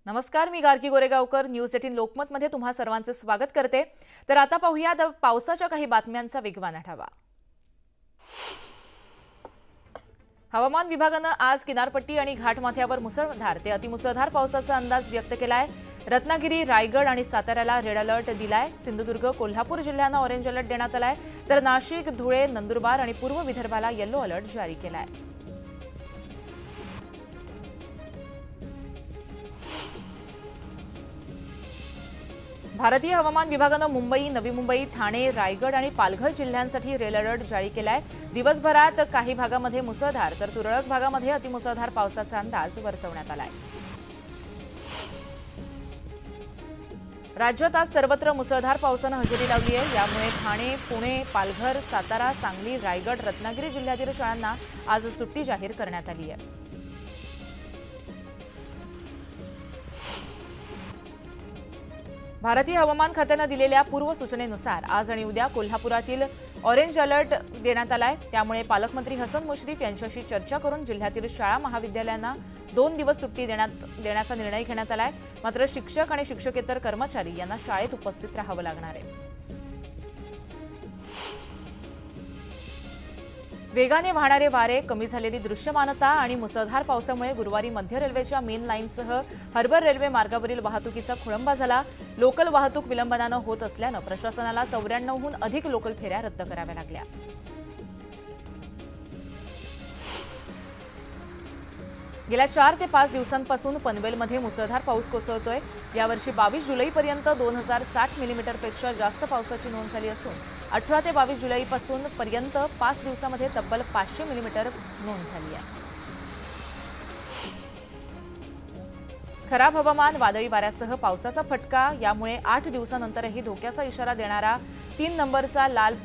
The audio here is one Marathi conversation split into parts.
नमस्कार, मी गार्गी गोरेगावकर न्यूज 18 लोकमत मध्ये तुम्हा सर्वांचे स्वागत करते। तर आता पाहूया पावसाच्या काही बातम्यांचा वेगवान आढावा। हवामान विभागाने आज किनारपट्टी आणि घाटमाथ्यावर मुसळधार ते अतिमुसळधार पावसाचा अंदाज व्यक्त केलाय। रत्नागिरी, रायगड आणि साताऱ्याला रेड अलर्ट दिलाय। सिंधुदुर्ग, कोल्हापूर जिल्ह्यांना ऑरेंज अलर्ट देण्यात आलाय, तर नाशिक, धुळे, नंदुरबार आणि पूर्व विदर्भाला येलो अलर्ट जारी केलाय। भारतीय हवामान विभागाने मुंबई, नवी मुंबई, ठाणे, रायगड आणि पालघर जिल्ह्यांसाठी रेड अलर्ट जारी केलाय। दिवसभरात काही भागामध्ये मुसळधार तर तुरळक भागामध्ये अतिमुसळधार पावसाचा अंदाज वर्तवण्यात आलाय। राज्यात आज सर्वत्र मुसळधार पावसाने हजेरी लावली आहे। यामुळे ठाणे, पुणे, पालघर, सातारा, सांगली, रायगड, रत्नागिरी जिल्ह्यातील शाळांना आज सुट्टी जाहीर करण्यात आली आहे। भारतीय हवामान खात्याने दिलेल्या पूर्व सूचनेनुसार आज आणि उद्या कोल्हापुरातील ऑरेंज अलर्ट देण्यात आलाय। त्यामुळे पालकमंत्री हसन मुश्रीफ यांच्याशी चर्चा करून जिल्ह्यातील शाळा महाविद्यालयांना 2 दिवस सुट्टी देण्याचा निर्णय घेण्यात आलाय। मात्र शिक्षक आणि शिक्षकेतर कर्मचारी यांना शाळेत उपस्थित राहावं लागणार आहे। वेगाने वाहणारे वारे, कमी झालेली दृश्यमानता आणि मुसळधार पावसामुळे गुरुवारी मध्य रेल्वेच्या मेन लाईनसह हार्बर रेल्वे मार्गावरील वाहतुकीचा खोळंबा झाला। लोकल वाहतूक विलंबाने होत असल्याने प्रशासनाला 94हून अधिक लोकल फेऱ्या रद्द कराव्या लागल्या। गेल्या 4 ते 5 दिवसांपासून पनवेलमध्ये मुसळधार पाऊस कोसळतोय। यावर्षी 22 जुलैपर्यंत 2060 मिलीमीटरपेक्षा जास्त पावसाची नोंद झाली असून 18 ते 22 जुलैपासून पर्यंत 5 दिवसांमध्ये तब्बल 500 मिलीमीटर नोंद झाली आहे। खराब हवामान, वादळी वाऱ्यासह पावसाचा फटका, यामुळे 8 दिवसांनंतरही धोक्याचा इशारा देणारा 3 नंबरचा लाल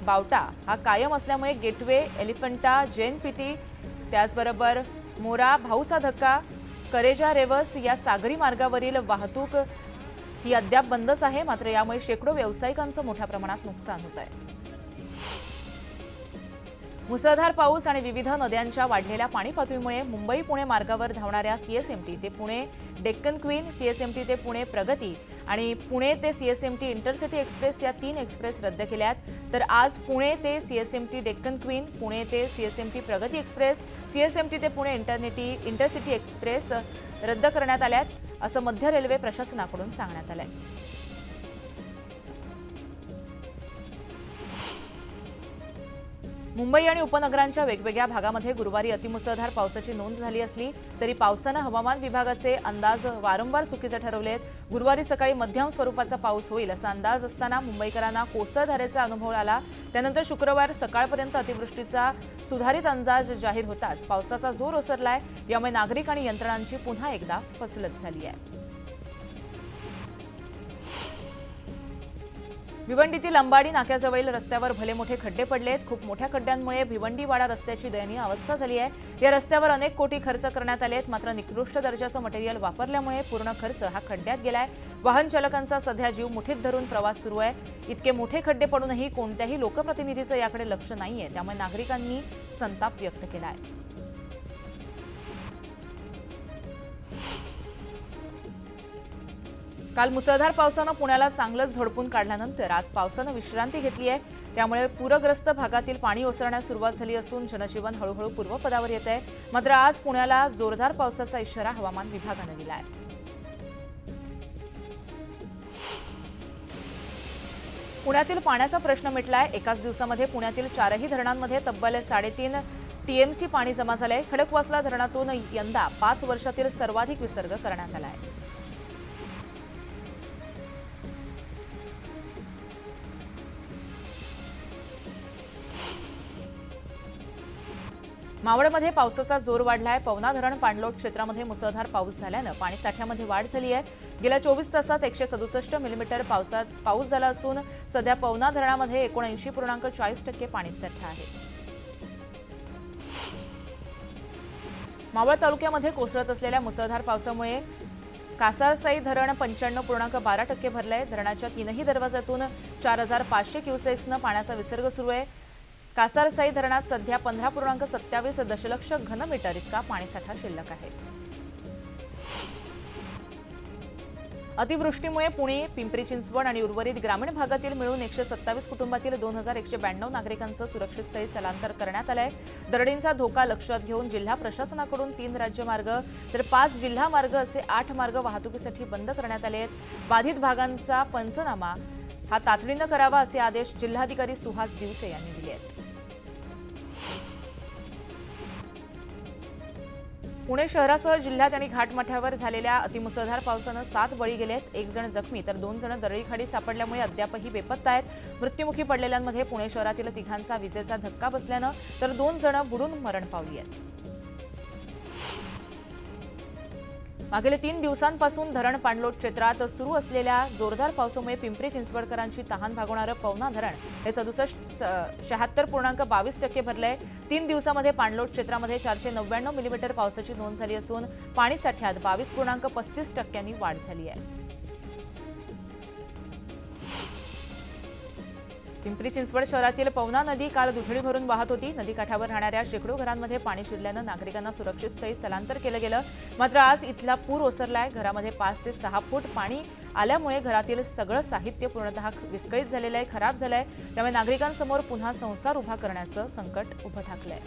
बावटा हा कायम असल्यामुळे गेटवे, एलिफंटा, जेएनपीटी, त्याचबरोबर मोरा, भाऊचा धक्का, करेजा, रेवस या सागरी मार्गावरील वाहतूक ही अद्याप बंदच आहे। मात्र यामुळे शेकडो व्यावसायिकांचं मोठ्या प्रमाणात नुकसान होत आहे। मुसळधार पाऊस आणि विविध नद्यांच्या वाढलेल्या पाणी पातळीमुळे मुंबई पुणे मार्गावर धावणाऱ्या सीएसएमटी ते पुणे डेक्कन क्वीन, सीएसएमटी ते पुणे प्रगती आणि पुणे ते सीएसएमटी इंटरसिटी एक्सप्रेस या 3 एक्सप्रेस रद्द केल्यात। तर आज पुणे ते सीएसएमटी डेक्कन क्वीन, पुणे ते सीएसएमटी प्रगती एक्सप्रेस, सीएसएमटी ते पुणे इंटरसिटी एक्सप्रेस रद्द करण्यात आल्यात, असं मध्य रेल्वे प्रशासनाकडून सांगण्यात आलंय। मुंबई आणि उपनगरांच्या वेगवेगळ्या भागामध्ये गुरुवारी अतिमुसळधार पावसाची नोंद झाली असली तरी पावसाने हवामान विभागाचे अंदाज वारंवार चुकीचे ठरवले आहेत। गुरुवारी सकाळी मध्यम स्वरूपाचा पाऊस होईल असा अंदाज असताना मुंबईकरांना कोसळधारेचा अनुभव आला। त्यानंतर शुक्रवार सकाळपर्यंत अतिवृष्टीचा सुधारित अंदाज जाहीर होताच पावसाचा जोर ओसरलाय। यामुळे नागरिक आणि यंत्रणांची पुन्हा एकदा फसलत झाली आहे। भिवंडीतील अंबाडी नाक्याजवळील रस्त्यावर भले मोठे खड्डे पडलेत। खूप मोठ्या खड्ड्यांमुळे भिवंडीवाडा रस्त्याची दयनीय अवस्था झाली आहे। या रस्त्यावर अनेक कोटी खर्च करण्यात आलेत, मात्र निकृष्ट दर्जाचं मटेरियल वापरल्यामुळे पूर्ण खर्च हा खड्ड्यात गेलाय। वाहन चालकांचा सध्या जीव मुठीत धरून प्रवास सुरू आहे। इतके मोठे खड्डे पडूनही कोणत्याही लोकप्रतिनिधीचं याकडे लक्ष नाहीये, त्यामुळे नागरिकांनी संताप व्यक्त केला आहे। काल मुसळधार पावसाने पुण्याला चांगलंच झोडपून काढल्यानंतर आज पावसाने विश्रांती घेतली आहे। त्यामुळे पूरग्रस्त भागातील पाणी ओसरण्यास सुरुवात झाली असून जनजीवन हळूहळू पूर्वपदावर येत आहे। मात्र आज पुण्याला जोरदार पावसाचा इशारा हवामान विभागाने दिला आहे। पुण्यातील पाण्याचा प्रश्न मिटलाय। एकाच दिवसामध्ये पुण्यातील 4ही धरणांमध्ये तब्बल 3.5 टीएमसी पाणी जमा झालंय। खडकवासला धरणातून यंदा 5 वर्षातील सर्वाधिक विसर्ग करण्यात आलाय। मावळमध्ये पावसाचा जोर वाढलाय। पवना धरण पाणलोट क्षेत्रामध्ये मुसळधार पाऊस झाल्याने पाणीसाठ्यामध्ये वाढ झाली आहे। गेल्या 24 तासात 167 मिलीमीटर पाऊस झाला असून सध्या पवना धरणामध्ये 79.40% पाणीसाठा आहे। मावळ तालुक्यामध्ये कोसळत असलेल्या मुसळधार पावसामुळे कासारसाई धरण 95.12% भरलंय। धरणाच्या 3ही दरवाजातून 4500 क्युसेक्सने पाण्याचा विसर्ग सुरू आहे। कासारसाई धरणात सध्या 15.27 दशलक्ष घनमीटर इतका पाणीसाठा शिल्लक आहे। अतिवृष्टीमुळे पुणे, पिंपरी चिंचवड आणि उर्वरित ग्रामीण भागातील मिळून 127 कुटुंबातील 2192 नागरिकांचं सुरक्षित स्थळी स्थलांतर करण्यात आलंय। दरडींचा धोका लक्षात घेऊन जिल्हा प्रशासनाकडून 3 राज्यमार्ग तर 5 जिल्हा मार्ग असे 8 मार्ग वाहतुकीसाठी बंद करण्यात आले आहेत। बाधित भागांचा पंचनामा हा तातडीनं करावा असे आदेश जिल्हाधिकारी सुहास दिवसे यांनी दिले आहेत। पुणे शहरासह जिल्ह्यात आणि घाटमाथ्यावर झालेल्या अतिमुसळधार पावसानं 7 बळी गेलेत। 1 जण जखमी तर 2 जण दरडीखाली सापडल्यामुळे अद्यापही बेपत्ता आहेत। मृत्युमुखी पडलेल्यांमध्ये पुणे शहरातील 3घांचा विजेचा धक्का बसल्यानं तर 2 जण बुडून मरण पावली आहेत। मागील 3 दिवसांपासून धरण पाणलोट क्षेत्रात सुरू असलेल्या जोरदार पावसामुळे पिंपरी चिंचवडकरांची तहान भागवणारं पवना धरण हे 76.22% भरलंय। 3 दिवसांमध्ये पाणलोट क्षेत्रामध्ये 499 मिलीमीटर पावसाची नोंद झाली असून पाणी साठ्यात 22.35% वाढ झाली आहे। पिंपरी चिंचवड शहरातील पवना नदी काल दुथडी भरून वाहत होती। नदीकाठावर राहणाऱ्या शेकडो घरांमध्ये पाणी शिरल्यानं नागरिकांना सुरक्षित स्थळी स्थलांतर केलं गेलं। मात्र आज इथला पूर ओसरलाय। घरामध्ये 5 ते 6 फूट पाणी आल्यामुळे घरातील सगळं साहित्य पूर्णतः विस्कळीत झालेलं आहे, खराब झालंय। त्यामुळे नागरिकांसमोर पुन्हा संसार उभा करण्याचं संकट उभं ठाकलंय।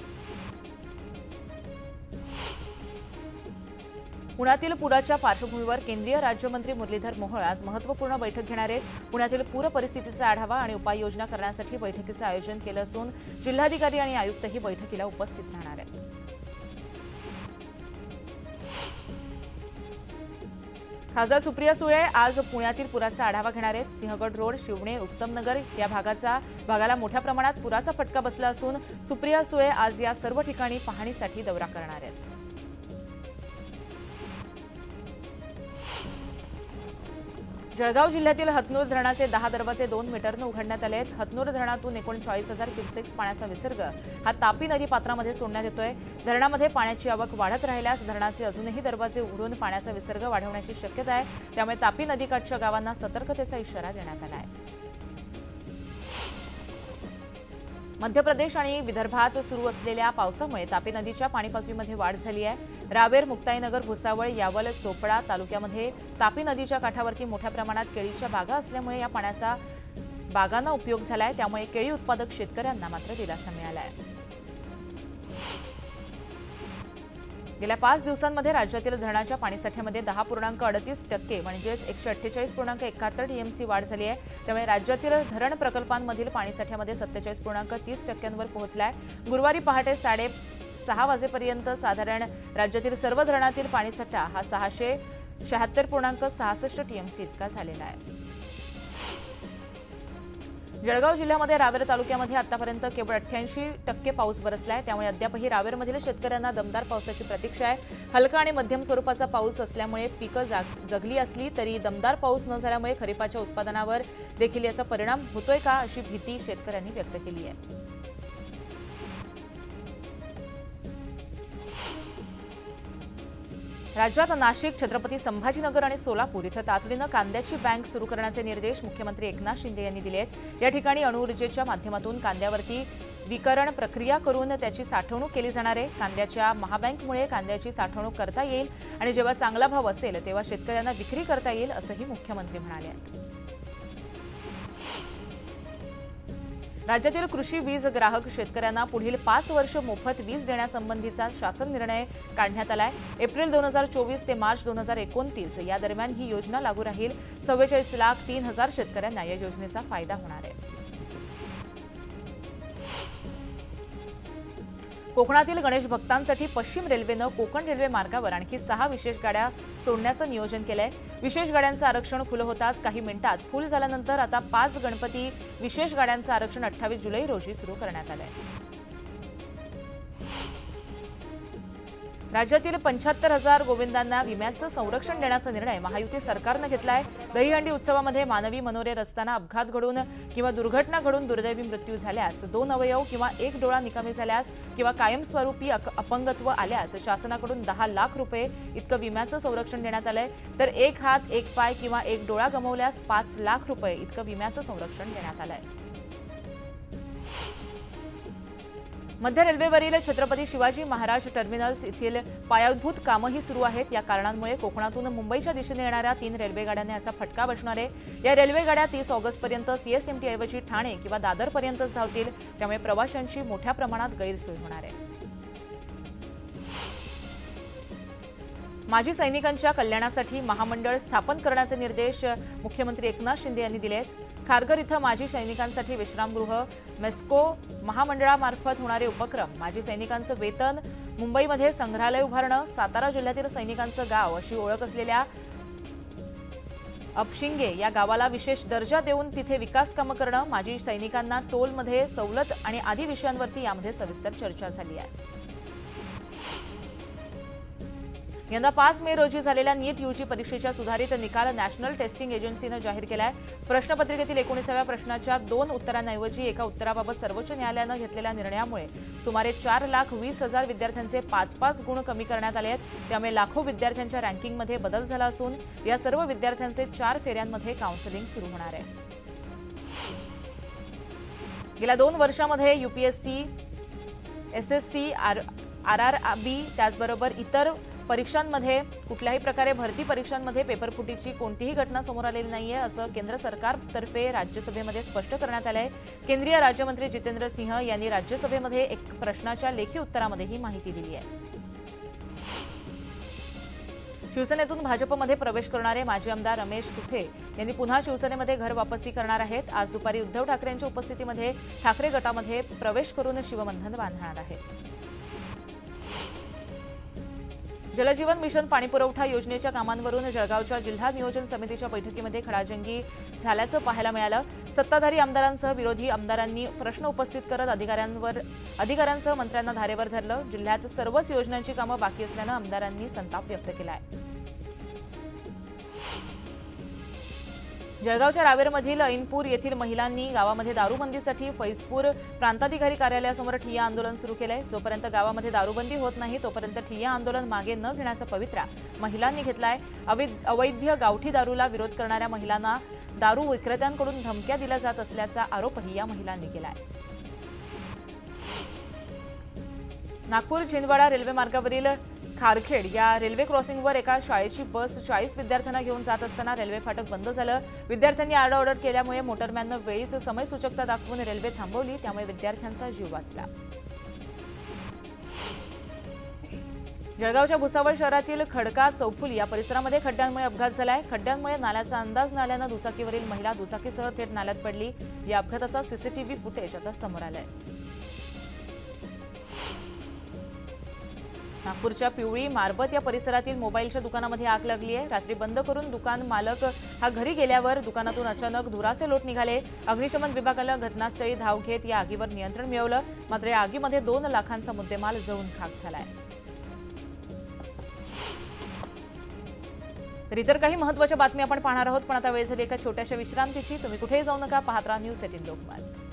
पुण्यातील पुराच्या पार्श्वभूमीवर केंद्रीय राज्यमंत्री मुरलीधर मोहोळ आज महत्त्वपूर्ण बैठक घेणार आहेत। पुण्यातील पूर परिस्थितीचा आढावा आणि उपाययोजना करण्यासाठी बैठकीचं आयोजन केलं असून जिल्हाधिकारी आणि आयुक्तही बैठकीला उपस्थित राहणार आहेत। खासदार सुप्रिया सुळे आज पुण्यातील पुराचा आढावा घेणार आहेत। सिंहगड रोड, शिवणे, उत्तमनगर या भागाला मोठ्या प्रमाणात पुराचा फटका बसला असून सुप्रिया सुळे आज या सर्व ठिकाणी पाहणीसाठी दौरा करणार आहेत। जळगाव जिल्ह्यातील हतनूर धरणाचे 10 दरवाजे 2 मीटरनं उघडण्यात आले आहेत। हतनूर धरणातून 39,000 क्युसेक्स पाण्याचा विसर्ग हा तापी नदी पात्रामध्ये सोडण्यात येतोय। धरणामध्ये पाण्याची आवक वाढत राहिल्यास धरणाचे अजूनही दरवाजे उघडून पाण्याचा विसर्ग वाढवण्याची शक्यता आहे। त्यामुळे तापी नदीकाठच्या गावांना सतर्कतेचा इशारा देण्यात आला आहे। मध्य प्रदेश आणि विदर्भात सुरू असलेल्या पावसामुळे तापी नदीच्या पाणीपातळीमध्ये वाढ झाली आहे। रावेर, मुक्ताईनगर, भुसावळ, यावल, चोपडा तालुक्यामध्ये तापी नदीच्या काठावरती मोठ्या प्रमाणात केळीच्या बागा असल्यामुळे या पाण्याचा बागांना उपयोग झालाय। त्यामुळे केळी उत्पादक शेतकऱ्यांना मात्र दिलासा मिळाला आहे। गेल्या 5 दिवसांमध्ये राज्यातील धरणाच्या पाणीसाठ्यामध्ये 10.38% म्हणजेच 148.71 टीएमसी वाढ झाली आहे। त्यामुळे राज्यातील धरण प्रकल्पांमधील पाणीसाठ्यामध्ये 47.30% पोहोचलाय। गुरुवारी पहाटे 6:30 वाजेपर्यंत साधारण राज्यातील सर्व धरणातील पाणीसाठा हा 676.66 टीएमसी इतका झालेला आहे। जळगाव जिल्ह्यामध्ये रावेर तालुक्यामध्ये आतापर्यंत केवळ 88% पाऊस बरसलाय। त्यामुळे अद्यापही रावेरमधील शेतकऱ्यांना दमदार पावसाची प्रतीक्षा आहे। हलका आणि मध्यम स्वरूपाचा पाऊस असल्यामुळे पिकं जगली असली तरी दमदार पाऊस न झाल्यामुळे खरीपाच्या उत्पादनावर देखील याचा परिणाम होतोय का अशी भीती शेतकऱ्यांनी व्यक्त केली आहे। राज्यात नाशिक, छत्रपती संभाजीनगर आणि सोलापूर इथं तातडीनं कांद्याची बँक सुरू करण्याचे निर्देश मुख्यमंत्री एकनाथ शिंदे यांनी दिले आहेत। या ठिकाणी अणुऊर्जेच्या माध्यमातून कांद्यावरती विकरण प्रक्रिया करून त्याची साठवणूक केली जाणार आहे। कांद्याच्या महाबँकमुळे कांद्याची साठवणूक करता येईल आणि जेव्हा चांगला भाव असेल तेव्हा शेतकऱ्यांना विक्री करता येईल असंही मुख्यमंत्री म्हणाले आहेत। राज्यातील कृषी वीज ग्राहक शेतकऱ्यांना पुढील 5 वर्ष मोफत वीज देण्यासंबंधीचा शासन निर्णय काढण्यात आलाय। एप्रिल 2024 ते मार्च 2029 या दरम्यान ही योजना लागू राहील। 44,03,000 शेतकऱ्यांना या योजनेचा फायदा होणार आहे। कोकणातील गणेश भक्तांसाठी पश्चिम रेल्वेनं कोकण रेल्वे मार्गावर आणखी 6 विशेष गाड्या सोडण्याचं नियोजन केलंय। विशेष गाड्यांचं आरक्षण खुलं होताच काही मिनिटात फुल झाल्यानंतर आता 5 गणपती विशेष गाड्यांचं आरक्षण 28 जुलै रोजी सुरू करण्यात आलंय। राज्यातील 75,000 गोविंदांना विम्याचं संरक्षण देण्याचा निर्णय महायुती सरकारनं घेतलाय। दहीहंडी उत्सवामध्ये मानवी मनोरे रस्त्यानं अपघात घडून किंवा दुर्घटना घडून दुर्दैवी मृत्यू झाल्यास, 2 अवयव किंवा 1 डोळा निकामी झाल्यास किंवा कायमस्वरूपी अपंगत्व आल्यास शासनाकडून 10 लाख रुपये इतकं विम्याचं संरक्षण देण्यात आलंय। तर 1 हात, 1 पाय किंवा 1 डोळा गमावल्यास 5 लाख रुपये इतकं विम्याचं संरक्षण देण्यात आलंय। मध्य रेल्वेवरील छत्रपती शिवाजी महाराज टर्मिनल्स येथील पायाभूत कामही सुरू आहेत। या कारणांमुळे कोकणातून मुंबईच्या दिशेने येणाऱ्या 3 रेल्वेगाड्यांना असा फटका बसणार आहे। या रेल्वेगाड्या 30 ऑगस्टपर्यंत सीएसएमटी ऐवजी ठाणे किंवा दादरपर्यंतच धावतील, त्यामुळे प्रवाशांची मोठ्या प्रमाणात गैरसोय होणार आहे। माजी सैनिकांच्या कल्याणासाठी महामंडळ स्थापन करण्याचे निर्देश मुख्यमंत्री एकनाथ शिंदे यांनी दिले आहेत। खारघर इथं माजी सैनिकांसाठी विश्रामगृह, मेस्को महामंडळामार्फत होणारे उपक्रम, माजी सैनिकांचं वेतन, मुंबईमध्ये संग्रहालय उभारणं, सातारा जिल्ह्यातील सैनिकांचं गाव अशी ओळख असलेल्या अपशिंगे या गावाला विशेष दर्जा देऊन तिथे विकास कामं करणं, माजी सैनिकांना टोलमध्ये सवलत आणि आदी विषयांवरती यामध्ये सविस्तर चर्चा झाली आहे। यंदा 5 मे रोजी झालेल्या नीट यूजी परीक्षेच्या सुधारित निकाल नॅशनल टेस्टिंग एजन्सीनं जाहीर केलाय। प्रश्नपत्रिकेतील 19व्या प्रश्नाच्या 2 उत्तरांऐवजी एका उत्तराबाबत सर्वोच्च न्यायालयानं घेतलेल्या निर्णयामुळे सुमारे 4,20,000 विद्यार्थ्यांचे 5-5 गुण कमी करण्यात आले आहेत। त्यामुळे लाखो विद्यार्थ्यांच्या रँकिंगमध्ये बदल झाला असून या सर्व विद्यार्थ्यांचे 4 फेऱ्यांमध्ये काउन्सिलिंग सुरू होणार आहे। गेल्या 2 वर्षांमध्ये यूपीएससी, एसएससी, आरआरबी त्याचबरोबर इतर परीक्षांमध्ये कुठल्याही प्रकारे भरती परीक्षांमध्ये पेपरफुटीची कोणतीही घटना समोर आलेली नाहीये, असं केंद्र सरकारतर्फे राज्यसभेमध्ये स्पष्ट करण्यात आलंय। केंद्रीय राज्यमंत्री जितेंद्र सिंह यांनी राज्यसभेमध्ये एक प्रश्नाच्या लेखी उत्तरामध्ये ही माहिती दिली आहे। शिवसेनेतून भाजपमध्ये प्रवेश करणारे माजी आमदार रमेश कुथे यांनी पुन्हा शिवसेनेमध्ये घर वापसी करणार आहेत। आज दुपारी उद्धव ठाकरेंच्या उपस्थितीमध्ये ठाकरे गटामध्ये प्रवेश करून शिवबंधन बांधणार आहेत। जलजीवन मिशन पाणीपुरवठा योजनेच्या कामांवरून जळगावच्या जिल्हा नियोजन समितीच्या बैठकीमध्ये खडाजंगी झाल्याचं पाहायला मिळालं। सत्ताधारी आमदारांसह विरोधी आमदारांनी प्रश्न उपस्थित करत अधिकाऱ्यांसह मंत्र्यांना धारेवर धरलं। जिल्ह्यात सर्वच योजनांची कामं बाकी असल्यानं आमदारांनी संताप व्यक्त केला आहे। जळगावच्या रावेरमधील ऐनपूर येथील महिलांनी गावामध्ये दारूबंदीसाठी फैजपूर प्रांताधिकारी कार्यालयासमोर ठिय्या आंदोलन सुरू केलंय। जोपर्यंत गावामध्ये दारूबंदी होत नाही तोपर्यंत ठिय्या आंदोलन मागे न घेण्याचा पवित्रा महिलांनी घेतलाय। अवैध गावठी दारूला विरोध करणाऱ्या महिलांना दारू विक्रेत्यांकडून धमक्या दिल्या जात असल्याचा आरोपही या महिलांनी केलाय। नागपूर छिंदवाडा रेल्वे मार्गावरील खारखेड या रेल्वे क्रॉसिंगवर एका शाळेची बस 40 विद्यार्थ्यांना घेऊन जात असताना रेल्वे फाटक बंद झालं। विद्यार्थ्यांनी आरडाओरड केल्यामुळे मोटरमॅननं वेळीच समयसूचकता दाखवून रेल्वे थांबवली, त्यामुळे विद्यार्थ्यांचा जीव वाचला। जळगावच्या भुसावळ शहरातील खडका चौफुली या परिसरामध्ये खड्ड्यांमुळे अपघात झालाय। खड्ड्यांमुळे नाल्याचा अंदाज न आल्यानं दुचाकीवरील महिला दुचाकीसह थेट नाल्यात पडली। या अपघाताचा सीसीटीव्ही फुटेज आता समोर आलाय। नागपूरच्या पिवळी मारबत या परिसरातील मोबाईलच्या दुकानामध्ये आग लागली आहे। रात्री बंद करून दुकान मालक हा घरी गेल्यावर दुकानातून अचानक धुराचे लोट निघाले। अग्निशमन विभागाला घटनास्थळी धाव घेत या आगीवर नियंत्रण मिळवलं, मात्र या आगीमध्ये 2 लाखांचा मुद्देमाल जळून खाक झालाय। तर इतर काही महत्त्वाच्या बातम्या आपण पाहणार आहोत, पण आता वेळ झाली एका छोट्याशा विश्रांतीची। तुम्ही कुठेही जाऊ नका, पाहत राहा न्यूज 18 लोकमत।